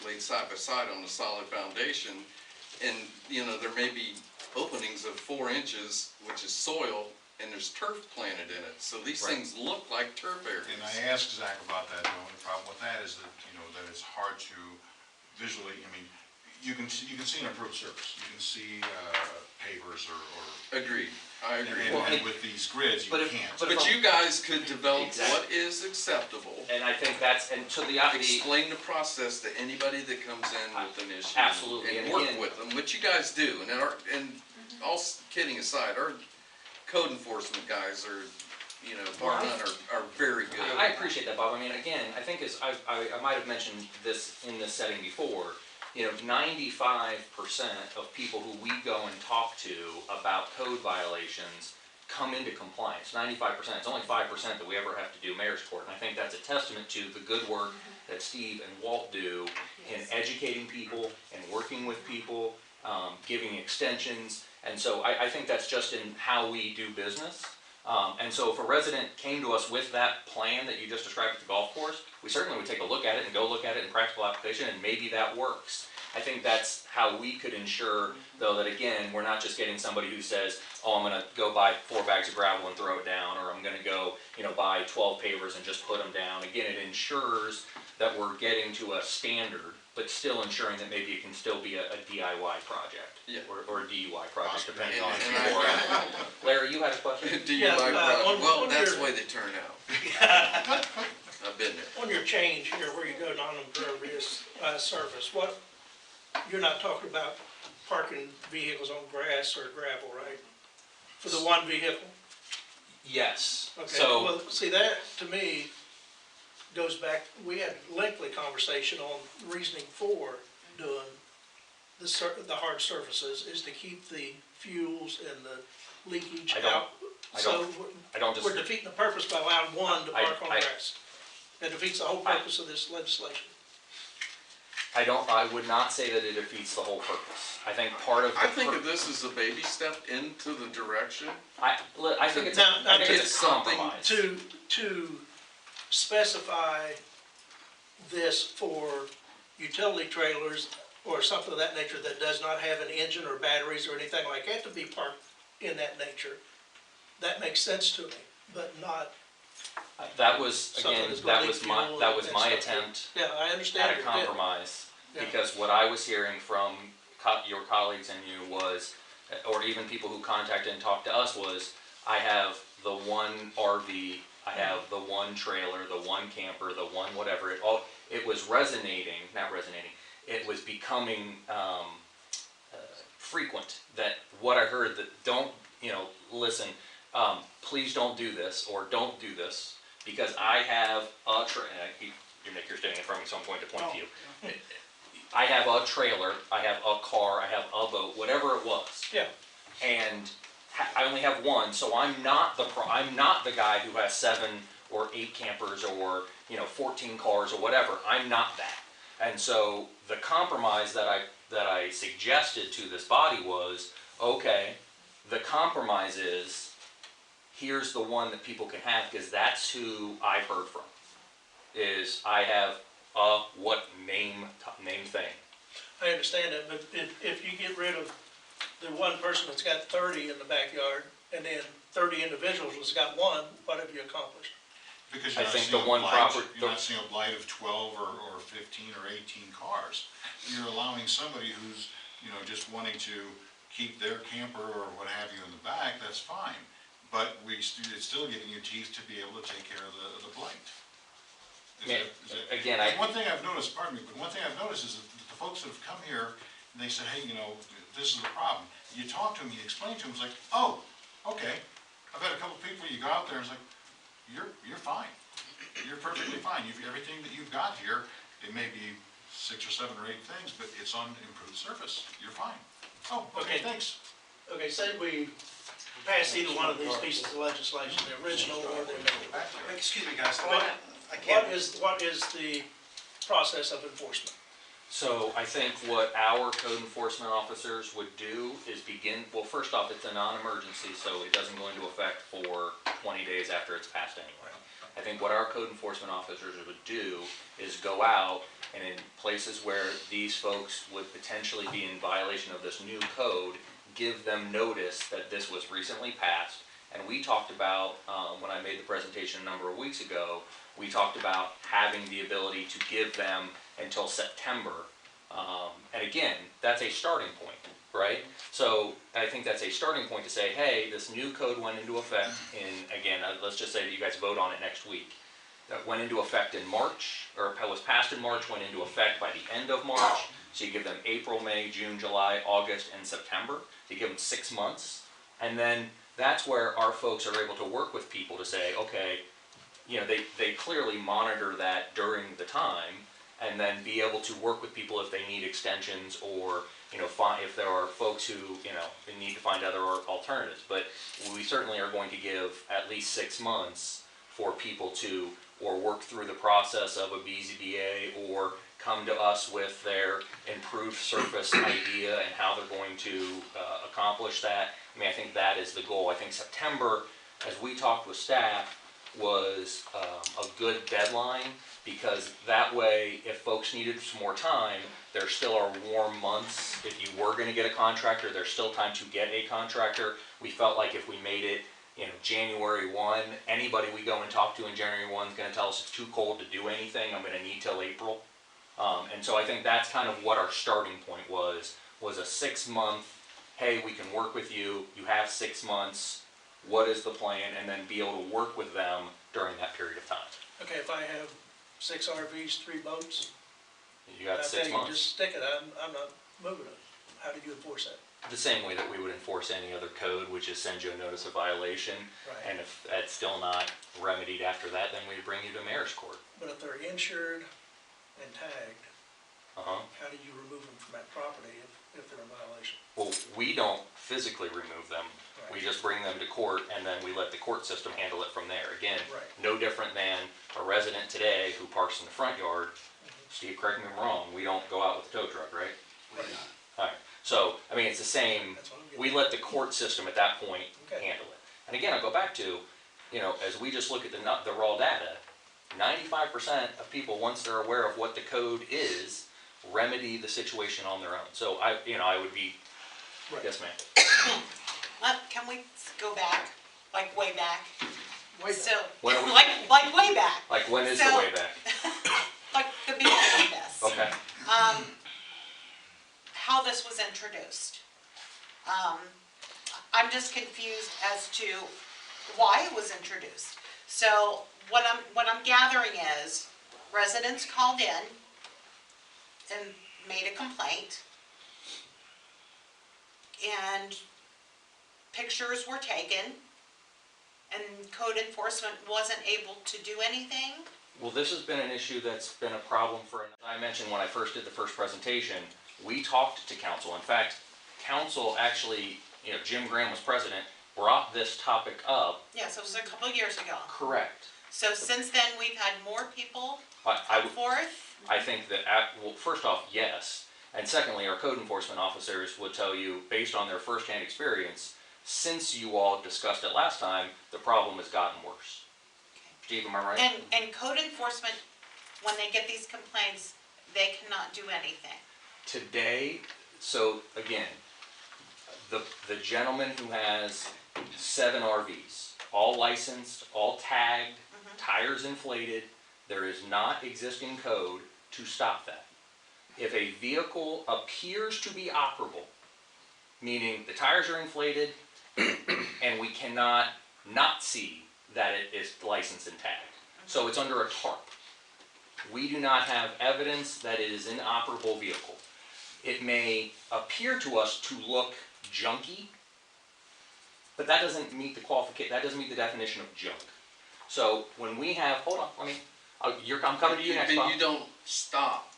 laid side by side on a solid foundation, and, you know, there may be openings of 4 inches, which is soil, and there's turf planted in it. So these things look like turf areas. And I asked Zach about that. The only problem with that is that, you know, that it's hard to visually, I mean, you can see an improved surface. You can see pavers or. Agreed. I agree. And with these grids, you can't. But you guys could develop what is acceptable. And I think that's, and so explain the process to anybody that comes in with an issue. Absolutely. And work with them, which you guys do. And all kidding aside, our code enforcement guys are, you know, bar none, are very good. I appreciate that, Bob. I mean, again, I think as I might have mentioned this in this setting before, you know, 95% of people who we go and talk to about code violations come into compliance. 95%. It's only 5% that we ever have to do mayor's court. And I think that's a testament to the good work that Steve and Walt do in educating people and working with people, giving extensions. And so I think that's just in how we do business. And so if a resident came to us with that plan that you just described at the golf course, we certainly would take a look at it and go look at it in practical application, and maybe that works. I think that's how we could ensure, though, that again, we're not just getting somebody who says, oh, I'm going to go buy 4 bags of gravel and throw it down, or I'm going to go, you know, buy 12 pavers and just put them down. Again, it ensures that we're getting to a standard, but still ensuring that maybe it can still be a DIY project, or a DUI project, depending on Larry, you had a question? DUI project. Well, that's the way they turn out. I've been there. On your change here, where you go non-impervious surface, you're not talking about parking vehicles on grass or gravel, right? For the one vehicle? Yes. Okay, so, well, see, that, to me, goes back, we had a lengthy conversation on reasoning for doing the hard surfaces, is to keep the fuels and the leakage out. We're defeating the purpose by allowing one to park on grass. That defeats the whole purpose of this legislation. I would not say that it defeats the whole purpose. I think part of I think of this as a baby step into the direction. I think it's a compromise. To specify this for utility trailers or something of that nature that does not have an engine or batteries or anything like that to be parked in that nature, that makes sense to me, but not. That was, again, that was my attempt I understand at a compromise, because what I was hearing from your colleagues and you was, or even people who contacted and talked to us, was, I have the one RV, I have the one trailer, the one camper, the one whatever. It was resonating, not resonating, it was becoming frequent, that what I heard, that don't, you know, listen, please don't do this, or don't do this, because I have a you're standing in front of me, so I'm going to point to you. I have a trailer, I have a car, I have a boat, whatever it was. Yeah. And I only have one, so I'm not the guy who has 7 or 8 campers, or, you know, 14 cars or whatever. I'm not that. And so the compromise that I suggested to this body was, okay, the compromise is, here's the one that people can have, because that's who I've heard from, is I have a name thing. I understand that, but if you get rid of the one person that's got 30 in the backyard, and then 30 individuals that's got one, what have you accomplished? Because you're not seeing a blight of 12 or 15 or 18 cars. You're allowing somebody who's, you know, just wanting to keep their camper or what have you in the back, that's fine. But it's still giving you teeth to be able to take care of the blight. One thing I've noticed, pardon me, but one thing I've noticed is that the folks that have come here, and they say, hey, you know, this is the problem. You talk to them, you explain to them, it's like, oh, okay. I've had a couple of people, you go out there, and it's like, you're fine. You're perfectly fine. Everything that you've got here, it may be 6 or 7 or 8 things, but it's on improved surface. You're fine. Oh, okay, thanks. Okay, say we pass either one of these pieces of legislation, the original or the amended. Excuse me, guys. What is the process of enforcement? So I think what our code enforcement officers would do is begin, well, first off, it's a non-emergency, so it doesn't go into effect for 20 days after it's passed anyway. I think what our code enforcement officers would do is go out and in places where these folks would potentially be in violation of this new code, give them notice that this was recently passed. And we talked about, when I made the presentation a number of weeks ago, we talked about having the ability to give them until September. And again, that's a starting point, right? So I think that's a starting point to say, hey, this new code went into effect in, again, let's just say that you guys vote on it next week. That went into effect in March, or was passed in March, went into effect by the end of March. So you give them April, May, June, July, August, and September. You give them 6 months. And then that's where our folks are able to work with people to say, okay, you know, they clearly monitor that during the time, and then be able to work with people if they need extensions, or, you know, if there are folks who, you know, they need to find other alternatives. But we certainly are going to give at least 6 months for people to, or work through the process of a BZBA, or come to us with their improved surface idea and how they're going to accomplish that. I mean, I think that is the goal. I think September, as we talked with staff, was a good deadline, because that way, if folks needed some more time, there still are warm months. If you were going to get a contractor, there's still time to get a contractor. We felt like if we made it, you know, January 1, anybody we go and talk to in January 1 is going to tell us it's too cold to do anything. I'm going to need till April. And so I think that's kind of what our starting point was a 6 month, hey, we can work with you, you have 6 months, what is the plan, and then be able to work with them during that period of time. Okay, if I have 6 RVs, 3 boats, You got I 6 tell you, months. just stick it, I'm not moving it. How do you enforce that? The same way that we would enforce any other code, which is send you a notice of violation, Right. and if that's still not remedied after that, then we bring you to mayor's court. But if they're insured and tagged, Uh-huh. how do you remove them from that property if they're in violation? Well, we don't physically remove them. We Right. just bring them to court, and then we let the court system handle it from there. Again, Right. no different than a resident today who parks in the front yard. Steve, correct me if I'm wrong, we don't go out with a tow truck, right? Right. All right. So, I mean, it's the same. That's what I'm getting We let the court system at that point Okay. handle it. And again, I'll go back to, you know, as we just look at the raw data, 95% of people, once they're aware of what the code is, remedy the situation on their own. So I would be, Right. yes, ma'am. Can we go back, like way back? Way back. So, When are we- like way back, Like, when is the So- way back? like the beginning of this. Okay. How this was introduced. I'm just confused as to why it was introduced. So what I'm gathering is residents called in and made a complaint, and pictures were taken, and code enforcement wasn't able to do anything. Well, this has been an issue that's been a problem for, I mentioned when I first did the first presentation, we talked to council. In fact, council actually, you know, Jim Graham was president, brought this topic up. Yes, it was a couple of years ago. Correct. So since then, we've had more people I come forth. think that, well, first off, yes. And secondly, our code enforcement officers would tell you, based on their firsthand experience, since you all discussed it last time, the problem has gotten worse. Steve, am I right? And code enforcement, when they get these complaints, they cannot do anything. Today, so again, the gentleman who has 7 RVs, all licensed, all tagged, tires inflated, there is not existing code to stop that. If a vehicle appears to be operable, meaning the tires are inflated and we cannot not see that it is licensed and tagged, so it's under a tarp, we do not have evidence that it is an operable vehicle. It may appear to us to look junky, but that doesn't meet the that doesn't meet the definition of junk. So when we have, hold on, I'm coming to you next, Bob. You don't stop.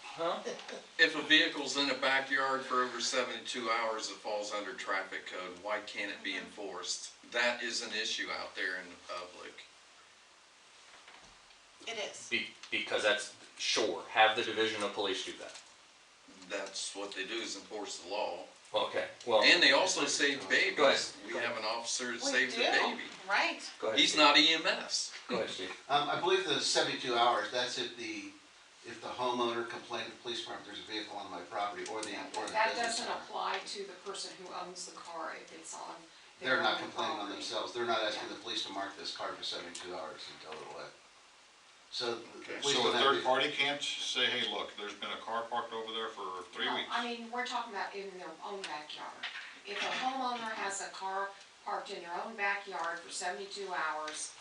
Huh? If a vehicle's in a backyard for over 72 hours, it falls under traffic code. Why can't it be enforced? That is an issue out there in the public. It is. Because that's, sure, have the division of police do that. that's what they do, is enforce the law. Okay, well, And they also save Go ahead. babies. We have an officer that We saves a do, baby. right. go ahead, He's Steve. not EMS. Go ahead, Steve. I believe the 72 hours, that's if the homeowner complained to the police department, there's a vehicle on my property, or the That business doesn't owner. apply to the person who owns the car if it's on They're their not own complaining on property. themselves, they're not asking the police to mark this car for 72 hours and tow it away. So, the police So a don't have third to- party can't say, hey, look, there's been a car parked over there for 3 No, weeks. I mean, we're talking about in their own backyard. If a homeowner has a car parked in their own backyard for 72 hours,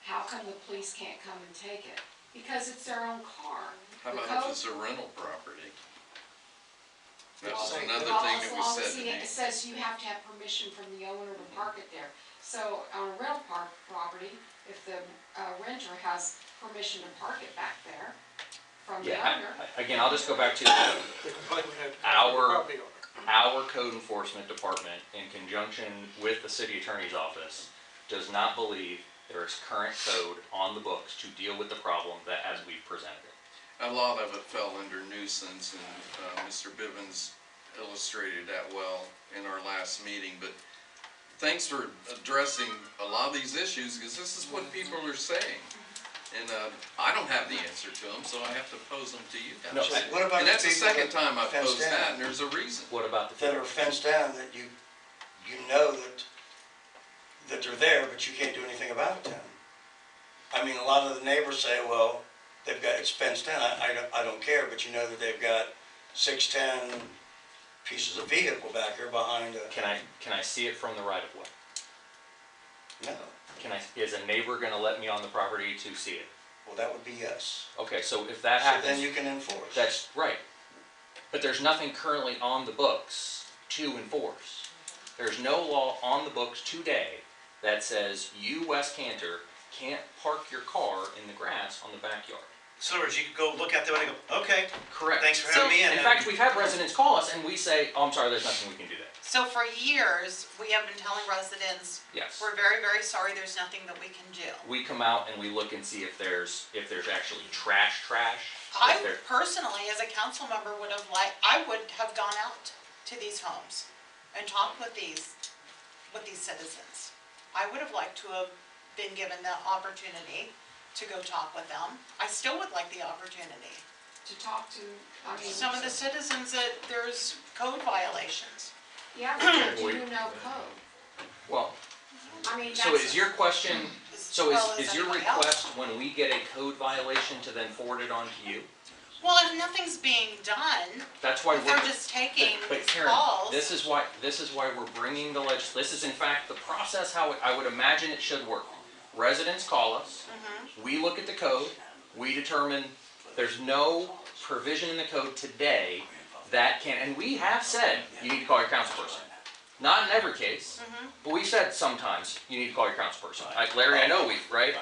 how come the police can't come and take it? Because it's their own car. How The about code- if it's a rental property? That Well, was another well, thing as that long was as said to me. It says you have to have permission from the owner to park it there. So on a rental property, if the renter has permission to park it back there from the Yeah, owner, again, I'll just go back to The complaint would have to come from the Our- property owner. our code enforcement department, in conjunction with the city attorney's office, does not believe there is current code on the books to deal with the problem that as we've presented it. A lot of it fell under nuisance, and Mr. Bivens illustrated that well in our last meeting, but thanks for addressing a lot of these issues, because this is what people are saying. And I don't have the answer to them, so I have to pose them to you guys. No, So what about And that's the people second that time I've fenced posed that, down? and there's a reason. What about the? That are fenced down, that you know that they're there, but you can't do anything about them. I mean, a lot of the neighbors say, well, it's fenced down, I don't care, but you know that they've got 6-10 pieces of vehicle back here behind a, Can I see it from the right of way? no, Is a neighbor gonna let me on the property to see it? well, that would be yes. Okay, so if that So happens. then you can enforce. That's right. But there's nothing currently on the books to enforce. There's no law on the books today that says you, West Cantor, can't park your car in the grass on the backyard. So in other words, you could go look at them and go, okay, Correct. thanks for having me in. In fact, we've had residents call us and we say, oh, I'm sorry, there's nothing we can do there. So for years, we have been telling residents, Yes. we're very, very sorry, there's nothing that we can do. We come out and we look and see if there's actually trash. I If there- personally, as a council member, I would have gone out to these homes and talked with these citizens. I would have liked to have been given the opportunity to go talk with them. I still would like the opportunity. to talk to, I mean. Some of the citizens that there's code violations. Yeah, but they do know code. Well, I mean, so that's. is your question, so well as is your anybody else. request when we get a code violation to then forward it on to you? Well, if nothing's being done, That's why if we're. they're just taking But these Karen, calls. this is why we're bringing the this is in fact the process how I would imagine it should work. Residents call us, we look at the code, we determine there's no provision in the code today that can, and we have said you need to call your council person. Not in every case, but we said sometimes you need to call your council person. Larry, I know right?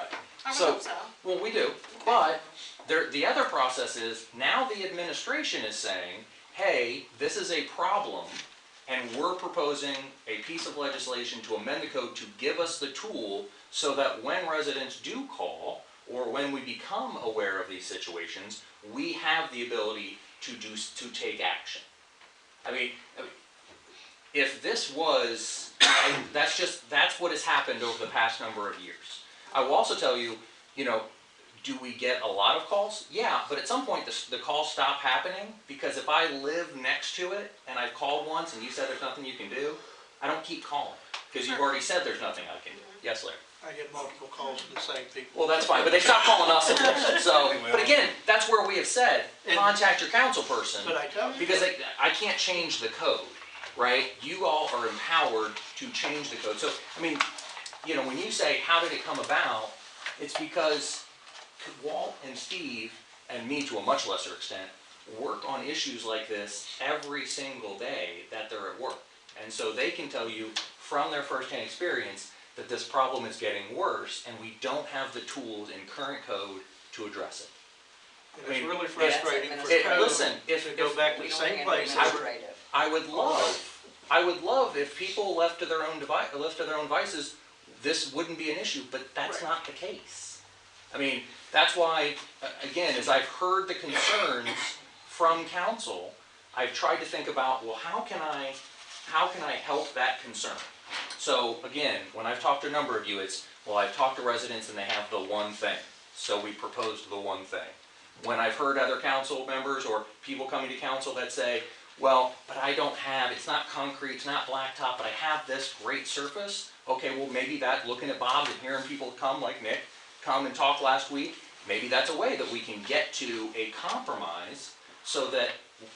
I would So, hope so. well, we do, but the other process is, now the administration is saying, hey, this is a problem, and we're proposing a piece of legislation to amend the code to give us the tool so that when residents do call, or when we become aware of these situations, we have the ability to take action. I mean, if this was, that's what has happened over the past number of years. I will also tell you, do we get a lot of calls? Yeah, but at some point the calls stop happening, because if I live next to it and I've called once and you said there's nothing you can do, I don't keep calling, because you've already said there's nothing I can do. Yes, Larry? I get multiple calls from the same people. Well, that's fine, but they stopped calling us, so, but again, that's where we have said, contact your council person, But I tell you, because I can't change the code, right? You all are empowered to change the code. So, I mean, when you say, how did it come about, it's because Walt and Steve, and me to a much lesser extent, work on issues like this every single day that they're at work. And so they can tell you from their firsthand experience that this problem is getting worse, and we don't have the tools in current code to address it. it's really Yeah, frustrating for code listen, to go back to the same place. I would love if people left to their own devices, this wouldn't be an issue, but that's Right. not the case. I mean, that's why, again, as I've heard the concerns from council, I've tried to think about, well, how can I help that concern? So again, when I've talked to a number of you, it's, well, I've talked to residents and they have the one thing, so we proposed the one thing. When I've heard other council members or people coming to council that say, well, but I don't have, it's not concrete, it's not blacktop, but I have this great surface. Okay, well, maybe that, looking at Bob and hearing people come like Nick, come and talk last week, maybe that's a way that we can get to a compromise so that,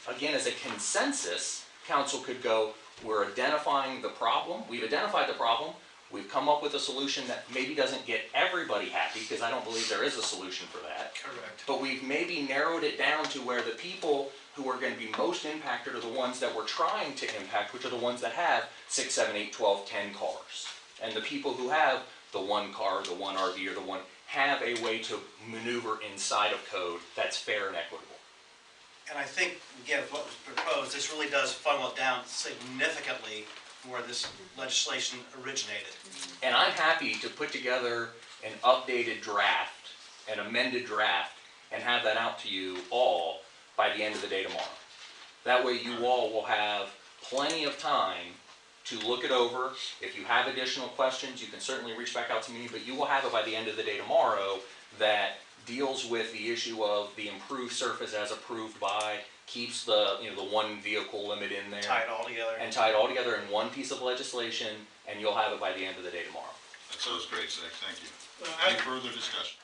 again, as a consensus, council could go, we're identifying the problem, we've identified the problem, we've come up with a solution that maybe doesn't get everybody happy, because I don't believe there is a solution for that. Correct. But we've maybe narrowed it down to where the people who are going to be most impacted are the ones that we're trying to impact, which are the ones that have 6, 7, 8, 12, 10 cars. And the people who have the one car, the one RV, or the one, have a way to maneuver inside of code that's fair and equitable. And I think, again, with what was proposed, this really does funnel it down significantly from where this legislation originated. And I'm happy to put together an updated draft, an amended draft, and have that out to you all by the end of the day tomorrow. That way you all will have plenty of time to look it over. If you have additional questions, you can certainly reach back out to me, but you will have it by the end of the day tomorrow that deals with the issue of the improved surface as approved by, keeps the, the one vehicle limit in there. Tie it all together. And tie it all together in one piece of legislation, and you'll have it by the end of the day tomorrow. That sounds great, Zach, thank you. Well, Any further discussion?